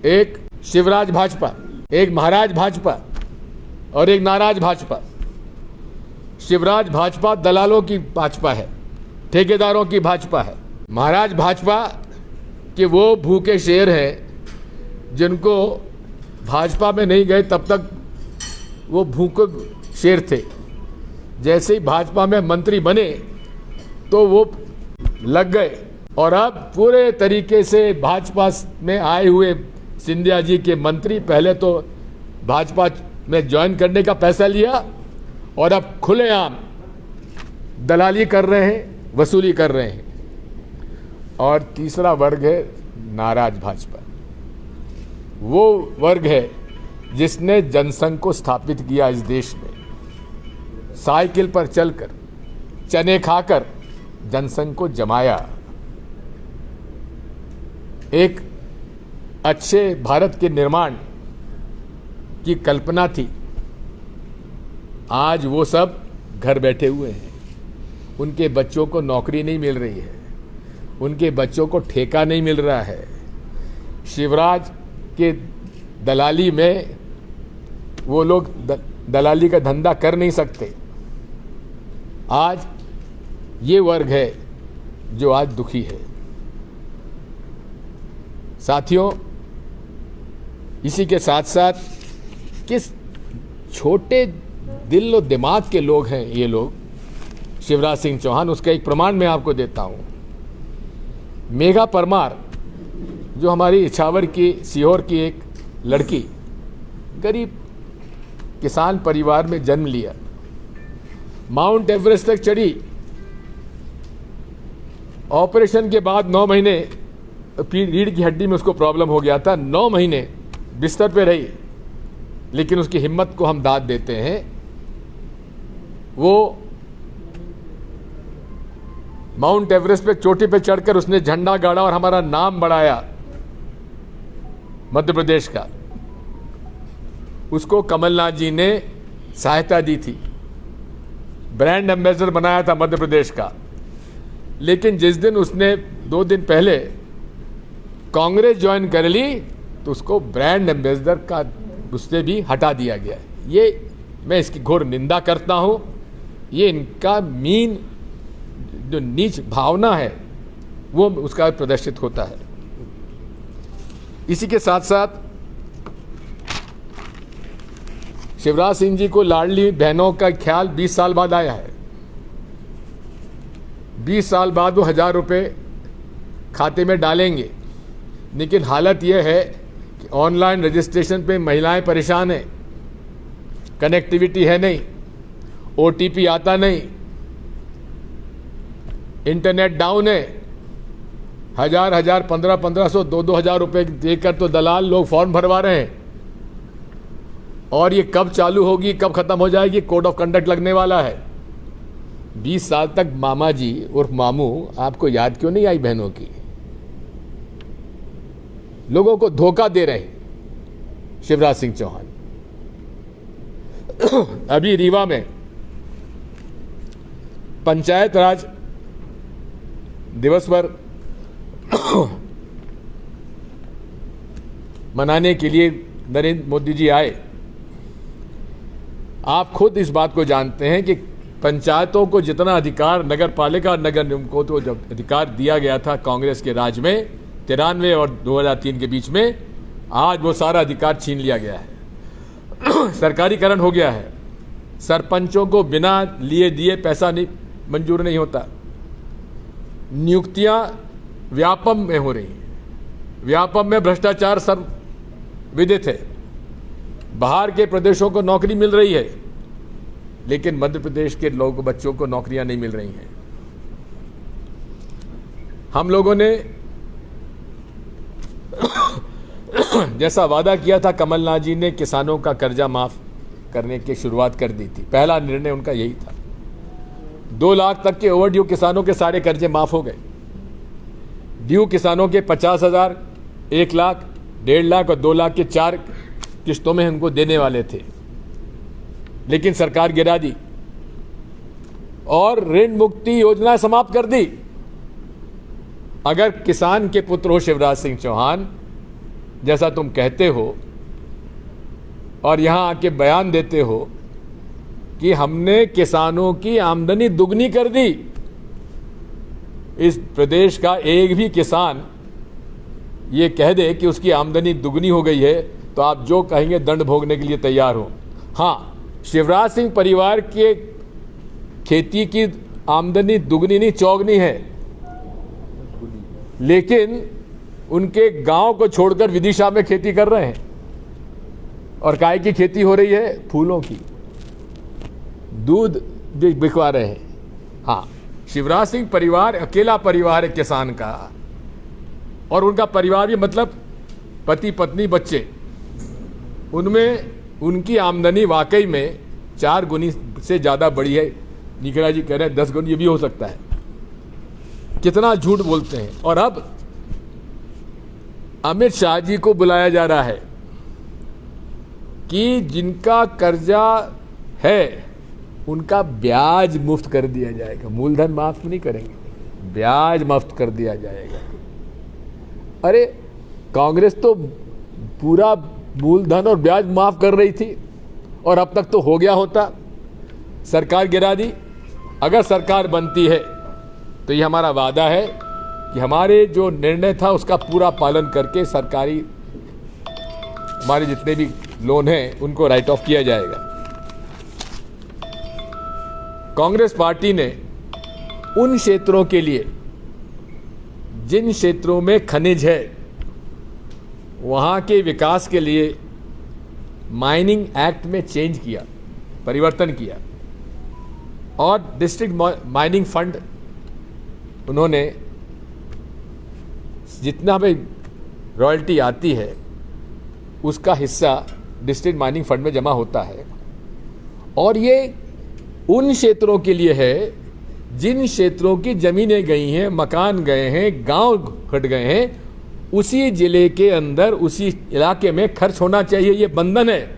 एक शिवराज भाजपा, एक महाराज भाजपा और एक नाराज भाजपा। शिवराज भाजपा दलालों की भाजपा है, ठेकेदारों की भाजपा है। महाराज भाजपा के वो भूखे शेर हैं जिनको भाजपा में नहीं गए तब तक वो भूखे शेर थे। जैसे ही भाजपा में मंत्री बने तो वो लग गए और अब पूरे तरीके से भाजपा में आए हुए सिंधिया जी के मंत्री पहले तो भाजपा में ज्वाइन करने का पैसा लिया और अब खुलेआम दलाली कर रहे हैं, वसूली कर रहे हैं। और तीसरा वर्ग है नाराज भाजपा। वो वर्ग है जिसने जनसंघ को स्थापित किया इस देश में, साइकिल पर चलकर, चने खाकर जनसंघ को जमाया। एक अच्छे भारत के निर्माण की कल्पना थी। आज वो सब घर बैठे हुए हैं। उनके बच्चों को नौकरी नहीं मिल रही है, उनके बच्चों को ठेका नहीं मिल रहा है। शिवराज के दलाली में वो लोग दलाली का धंधा कर नहीं सकते। आज ये वर्ग है जो आज दुखी है। साथियों, इसी के साथ साथ किस छोटे दिल और दिमाग के लोग हैं ये लोग, शिवराज सिंह चौहान, उसका एक प्रमाण मैं आपको देता हूं। मेघा परमार जो हमारी इछावर की, सीहोर की एक लड़की, गरीब किसान परिवार में जन्म लिया, माउंट एवरेस्ट तक चढ़ी। ऑपरेशन के बाद 9 महीने रीढ़ की हड्डी में उसको प्रॉब्लम हो गया था। 9 महीने बिस्तर पे रही, लेकिन उसकी हिम्मत को हम दाद देते हैं। वो माउंट एवरेस्ट पे चोटी पे चढ़कर उसने झंडा गाड़ा और हमारा नाम बढ़ाया मध्य प्रदेश का। उसको कमलनाथ जी ने सहायता दी थी, ब्रांड एम्बेसडर बनाया था मध्य प्रदेश का। लेकिन जिस दिन उसने 2 दिन पहले कांग्रेस ज्वाइन कर ली तो उसको ब्रांड एम्बेसडर का उससे भी हटा दिया गया। ये मैं इसकी घोर निंदा करता हूं। ये इनका मीन जो नीच भावना है वो उसका प्रदर्शित होता है। इसी के साथ साथ शिवराज सिंह जी को लाडली बहनों का ख्याल 20 साल बाद आया है। 20 साल बाद वो 1000 रुपये खाते में डालेंगे, लेकिन हालत यह है कि ऑनलाइन रजिस्ट्रेशन पे महिलाएं परेशान हैं, कनेक्टिविटी है नहीं, OTP आता नहीं, इंटरनेट डाउन है। 1000 1500 2-2000 रुपये देकर तो दलाल लोग फॉर्म भरवा रहे हैं। और ये कब चालू होगी, कब खत्म हो जाएगी, कोड ऑफ कंडक्ट लगने वाला है। 20 साल तक मामा जी उर्फ मामू आपको याद क्यों नहीं आई बहनों की? लोगों को धोखा दे रहे हैं शिवराज सिंह चौहान। अभी रीवा में पंचायत राज दिवस पर मनाने के लिए नरेंद्र मोदी जी आए। आप खुद इस बात को जानते हैं कि पंचायतों को जितना अधिकार नगर पालिका नगर निगम को तो जब अधिकार दिया गया था कांग्रेस के राज में 93 और 2003 के बीच में, आज वो सारा अधिकार छीन लिया गया है। सरकारीकरण हो गया है। सरपंचों को बिना लिए दिए पैसा नहीं मंजूर नहीं होता। नियुक्तियां व्यापम में हो रही हैं। व्यापम में भ्रष्टाचार सर्वविदित है। बाहर के प्रदेशों को नौकरी मिल रही है, लेकिन मध्य प्रदेश के लोगों बच्चों को नौकरियां नहीं मिल रही हैं। हम लोगों ने जैसा वादा किया था, कमलनाथ जी ने किसानों का कर्जा माफ करने की शुरुआत कर दी थी। पहला निर्णय उनका यही था। 2 लाख तक के ओवरड्यू किसानों के सारे कर्जे माफ हो गए। ड्यू किसानों के 50,000, 1 लाख, 1.5 लाख और 2 लाख के 4 किस्तों में उनको देने वाले थे, लेकिन सरकार गिरा दी और ऋण मुक्ति योजना समाप्त कर दी। अगर किसान के पुत्र हो शिवराज सिंह चौहान, जैसा तुम कहते हो और यहाँ आके बयान देते हो कि हमने किसानों की आमदनी दुगनी कर दी, इस प्रदेश का एक भी किसान ये कह दे कि उसकी आमदनी दुगनी हो गई है तो आप जो कहेंगे दंड भोगने के लिए तैयार हो। हाँ, शिवराज सिंह परिवार के खेती की आमदनी दुगनी नहीं चौगनी है, लेकिन उनके गांव को छोड़कर विदिशा में खेती कर रहे हैं। और काय की खेती हो रही है? फूलों की। दूध बिकवा रहे हैं। हाँ, शिवराज सिंह परिवार अकेला परिवार है किसान का, और उनका परिवार भी मतलब पति पत्नी बच्चे, उनमें उनकी आमदनी वाकई में 4 गुनी से ज़्यादा बड़ी है। निखिला जी कह रहे हैं 10 गुनी, ये भी हो सकता है। कितना झूठ बोलते हैं। और अब अमित शाह जी को बुलाया जा रहा है कि जिनका कर्जा है उनका ब्याज मुफ्त कर दिया जाएगा। मूलधन माफ नहीं करेंगे, ब्याज मुफ्त कर दिया जाएगा। अरे कांग्रेस तो पूरा मूलधन और ब्याज माफ कर रही थी और अब तक तो हो गया होता। सरकार गिरा दी। अगर सरकार बनती है तो ये हमारा वादा है कि हमारे जो निर्णय था उसका पूरा पालन करके सरकारी हमारे जितने भी लोन हैं उनको राइट ऑफ किया जाएगा। कांग्रेस पार्टी ने उन क्षेत्रों के लिए जिन क्षेत्रों में खनिज है वहां के विकास के लिए माइनिंग एक्ट में चेंज किया, परिवर्तन किया, और डिस्ट्रिक्ट माइनिंग फंड उन्होंने जितना भी रॉयल्टी आती है उसका हिस्सा डिस्ट्रिक्ट माइनिंग फंड में जमा होता है। और ये उन क्षेत्रों के लिए है जिन क्षेत्रों की जमीनें गई हैं, मकान गए हैं, गांव घट गए हैं, उसी जिले के अंदर उसी इलाके में खर्च होना चाहिए। ये बंधन है।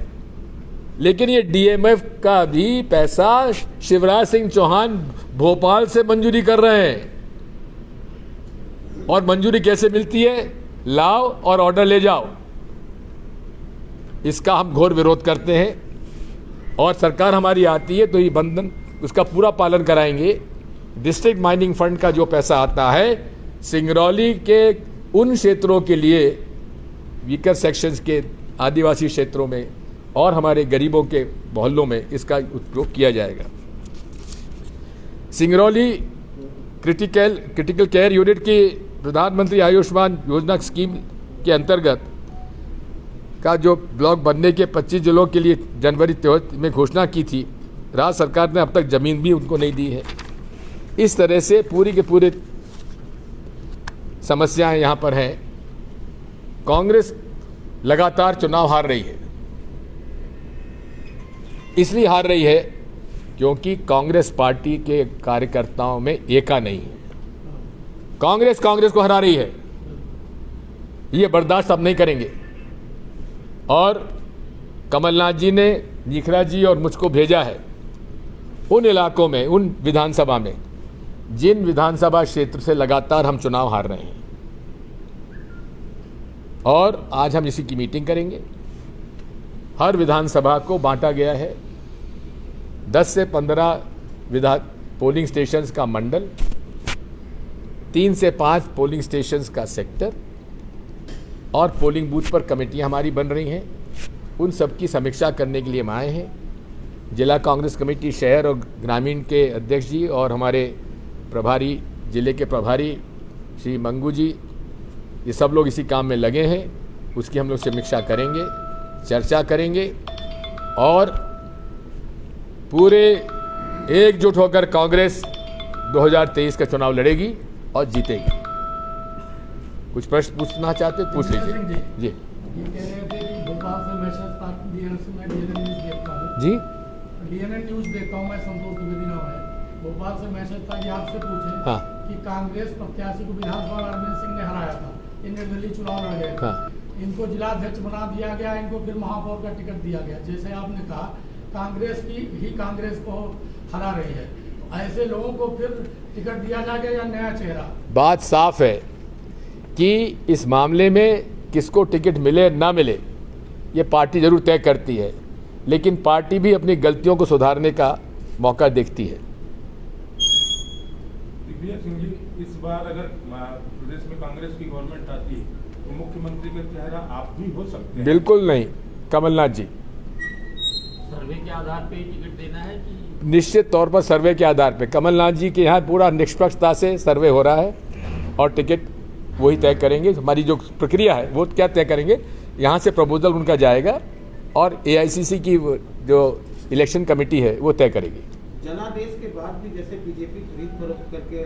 लेकिन ये डीएमएफ का भी पैसा शिवराज सिंह चौहान भोपाल से मंजूरी कर रहे हैं। और मंजूरी कैसे मिलती है? लाओ और ऑर्डर ले जाओ। इसका हम घोर विरोध करते हैं और सरकार हमारी आती है तो ये बंधन उसका पूरा पालन कराएंगे। डिस्ट्रिक्ट माइनिंग फंड का जो पैसा आता है सिंगरौली के उन क्षेत्रों के लिए, वीकर सेक्शंस के आदिवासी क्षेत्रों में और हमारे गरीबों के मोहल्लों में इसका उपयोग किया जाएगा। सिंगरौली क्रिटिकल केयर यूनिट की प्रधानमंत्री आयुष्मान योजना स्कीम के अंतर्गत का जो ब्लॉक बनने के 25 जिलों के लिए जनवरी में घोषणा की थी, राज्य सरकार ने अब तक जमीन भी उनको नहीं दी है। इस तरह से पूरी के पूरे समस्याएं यहाँ पर हैं। कांग्रेस लगातार चुनाव हार रही है। इसलिए हार रही है क्योंकि कांग्रेस पार्टी के कार्यकर्ताओं में एका नहीं है। कांग्रेस को हरा रही है। ये बर्दाश्त अब नहीं करेंगे। और कमलनाथ जी ने निखिला जी और मुझको भेजा है उन इलाकों में, उन विधानसभा में जिन विधानसभा क्षेत्र से लगातार हम चुनाव हार रहे हैं। और आज हम इसी की मीटिंग करेंगे। हर विधानसभा को बांटा गया है 10 से 15 पोलिंग स्टेशंस का मंडल, 3 से 5 पोलिंग स्टेशंस का सेक्टर, और पोलिंग बूथ पर कमेटियां हमारी बन रही हैं। उन सब की समीक्षा करने के लिए हम आए हैं। जिला कांग्रेस कमेटी शहर और ग्रामीण के अध्यक्ष जी और हमारे प्रभारी, जिले के प्रभारी श्री मंगू जी, ये सब लोग इसी काम में लगे हैं। उसकी हम लोग समीक्षा करेंगे, चर्चा करेंगे और पूरे एकजुट होकर कांग्रेस 2023 का चुनाव लड़ेगी और जीतेगी। कुछ प्रश्न पूछना चाहते पूछ लीजिए। जी भोपाल से मैसेज था, डीएनएन न्यूज देखता हूँ जी, डीएनएन न्यूज देखता हूँ मैं, संतोष द्विवेदी नाम है। भोपाल से मैसेज था कि आपसे पूछें हाँ। कि कांग्रेस प्रत्याशी को विधानसभा अरविंद सिंह ने हराया था, ये निर्दलीय चुनाव लड़ गए थे। हाँ। इनको जिलाध्यक्ष बना दिया गया, इनको फिर महापौर का टिकट दिया गया। जैसे आपने कहा कांग्रेस को हरा रही है, ऐसे लोगों को फिर टिकट दिया जाएगा या नया चेहरा? बात साफ है कि इस मामले में किसको टिकट मिले ना मिले ये पार्टी जरूर तय करती है, लेकिन पार्टी भी अपनी गलतियों को सुधारने का मौका देखती है। दिग्विजय सिंह जी, इस बार अगर प्रदेश में कांग्रेस की गवर्नमेंट आती है तो मुख्यमंत्री का चेहरा आप भी हो सकते हैं? बिल्कुल नहीं, कमलनाथ जी। सर्वे के आधार पे टिकट देना है कि निश्चित तौर पर सर्वे के आधार पे कमलनाथ जी के यहाँ पूरा निष्पक्षता से सर्वे हो रहा है और टिकट वही तय करेंगे। हमारी जो प्रक्रिया है वो क्या तय करेंगे, यहाँ से प्रपोजल उनका जाएगा और AICC की जो इलेक्शन कमेटी है वो तय करेगी। जनादेश के बाद भी जैसे बीजेपी खरीद फरोख्त करके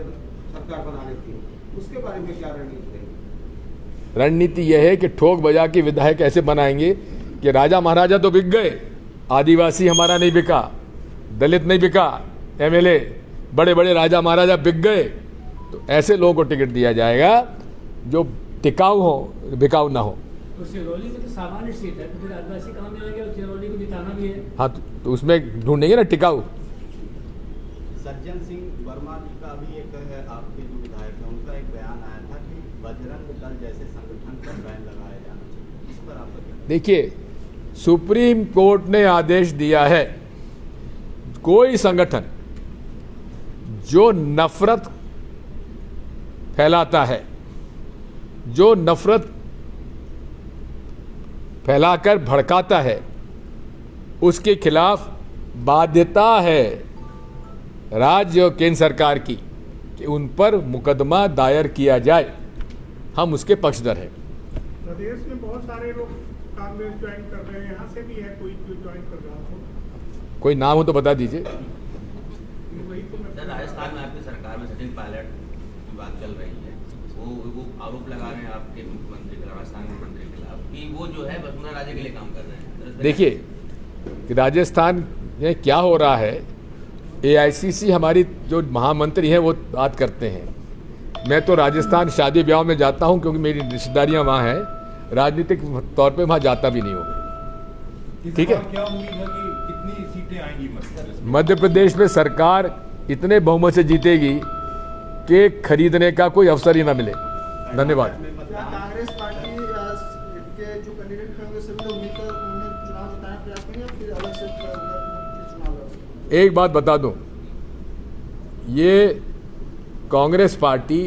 सरकार बना लेती है, उसके बारे में क्या रणनीति रहेगी? रणनीति यह है कि ठोक बजा के विधायक ऐसे बनाएंगे कि राजा महाराजा तो बिक गए, आदिवासी हमारा नहीं बिका, दलित नहीं बिका, MLA बड़े बड़े राजा महाराजा बिक गए। तो ऐसे लोगों को टिकट दिया जाएगा जो टिकाऊ हो, बिकाऊ ना हो। तो सिरौली में तो सामान्य सीट है, तो फिर आदिवासी कहाँ मिलेंगे? और सिरौली को जिताना भी है। हाँ, तो उसमें ढूंढेंगे ना टिकाऊ। सज्जन सिंह वर्मा जी का भी एक आपके जो विधायक है उनका एक बयान आया था कि बजरंग दल जैसे संगठन पर बैन लगाया जाना चाहिए, इस पर आपका क्या? देखिए, सुप्रीम कोर्ट ने आदेश दिया है कोई संगठन जो नफरत फैलाता है, जो नफरत फैलाकर भड़काता है, उसके खिलाफ बाध्यता है राज्य और केंद्र सरकार की कि उन पर मुकदमा दायर किया जाए। हम उसके पक्षधर हैं। प्रदेश में बहुत सारे लोग कांग्रेस ज्वाइन कर रहे हैं, यहाँ से भी है कोई जो ज्वाइन कर रहा हो? कोई नाम हो तो बता दीजिए। वही तो मैं राजस्थान में आपकी सरकार में सचिन पायलट की बात चल रही है, वो आरोप लगा रहे हैं आपके मुख्यमंत्री के, राजस्थान मुख्यमंत्री के खिलाफ कि वो जो है वसुंधरा राजे के लिए काम कर रहे हैं। देखिए कि राजस्थान में क्या हो रहा है, AICC हमारी जो महामंत्री हैं वो बात करते हैं। मैं तो राजस्थान शादी ब्याह में जाता हूं क्योंकि मेरी रिश्तेदारियां वहाँ हैं, राजनीतिक तौर पे वहाँ जाता भी नहीं हूँ। ठीक है, क्या उम्मीद है कि कितनी सीटें आएंगी मध्य प्रदेश में सरकार इतने बहुमत से जीतेगी कि खरीदने का कोई अवसर ही ना मिले। धन्यवाद। क्या कांग्रेस पार्टी के जो कैंडिडेट खड़े होंगे सभी लोग मिलकर उन्हें चुनाव जिताने का प्रयास करेंगे या फिर अलग से चुनाव लड़ेंगे? एक बात बता दूं, ये कांग्रेस पार्टी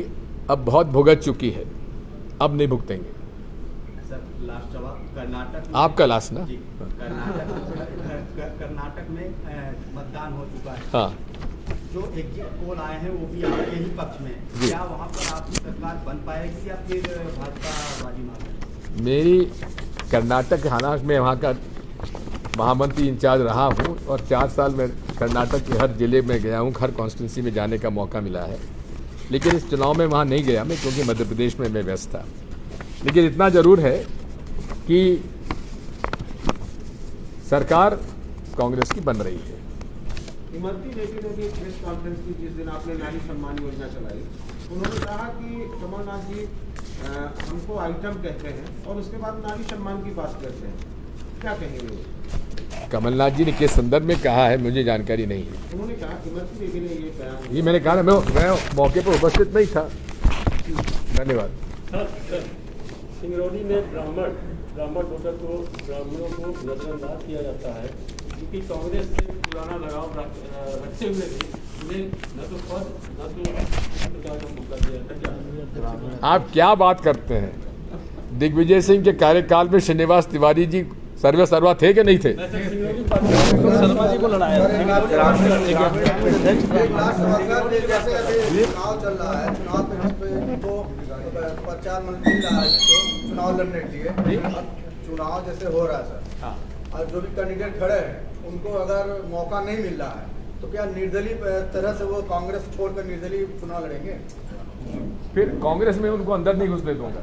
अब बहुत भुगत चुकी है, अब नहीं भुगतेंगे। सर लास्ट जवाब, कर्नाटक में आपका लास्ट ना? जी, कर्नाटक में मतदान हो चुका है। हाँ, जो एग्जिट पोल आए हैं वो भी आपके ही पक्ष में हैं। जी। क्या वहाँ पर आपकी सरकार बन पाएगी या फिर भाजपा बाजी मारेगी? मेरी कर्नाटक हालांकि मैं वहाँ का महामंत्री इंचार्ज रहा हूँ और 4 साल में कर्नाटक के हर जिले में गया हूँ, हर कॉन्स्टिट्यूंसी में जाने का मौका मिला है, लेकिन इस चुनाव में वहाँ नहीं गया मैं क्योंकि मध्य प्रदेश में मैं व्यस्त था। लेकिन इतना ज़रूर है कि सरकार कांग्रेस की बन रही है। इमरती देवी ने भी प्रेस कॉन्फ्रेंस की जिस दिन आपने नारी सम्मान योजना चलाई, उन्होंने कहा कि कमलनाथ जी हमको आइटम कहते हैं और उसके बाद नारी सम्मान की बात करते हैं, क्या कहेंगे? कमलनाथ जी ने किस संदर्भ में कहा है मुझे जानकारी नहीं है। उन्होंने कहा इमरती देवी ने ये बयान, ये मैंने कहा ना, मैं मौके पर उपस्थित नहीं था। धन्यवाद। सिंगरौली में ब्राह्मण वोटर को, ब्राह्मणों को नजरअंदाज किया जाता है क्योंकि कांग्रेस से पुराना लगाव रखते हुए भी उन्हें न तो पद न तो प्रकार का मौका दिया जाता। आप क्या बात करते हैं? दिग्विजय सिंह के कार्यकाल में श्रीनिवास तिवारी जी सर्वे सर्वा थे कि नहीं थे? शर्मा जी को लड़ाया चुनाव चल रहा है, चुनाव पे तो प्रचार मंत्री रहा है, तो चुनाव लड़ने के लिए चुनाव जैसे हो रहा है सर, और जो भी कैंडिडेट खड़े हैं उनको अगर मौका नहीं मिल रहा है तो क्या निर्दलीय तरह से वो कांग्रेस छोड़कर निर्दलीय चुनाव लड़ेंगे? फिर कांग्रेस में उनको अंदर नहीं घुसने दूंगा।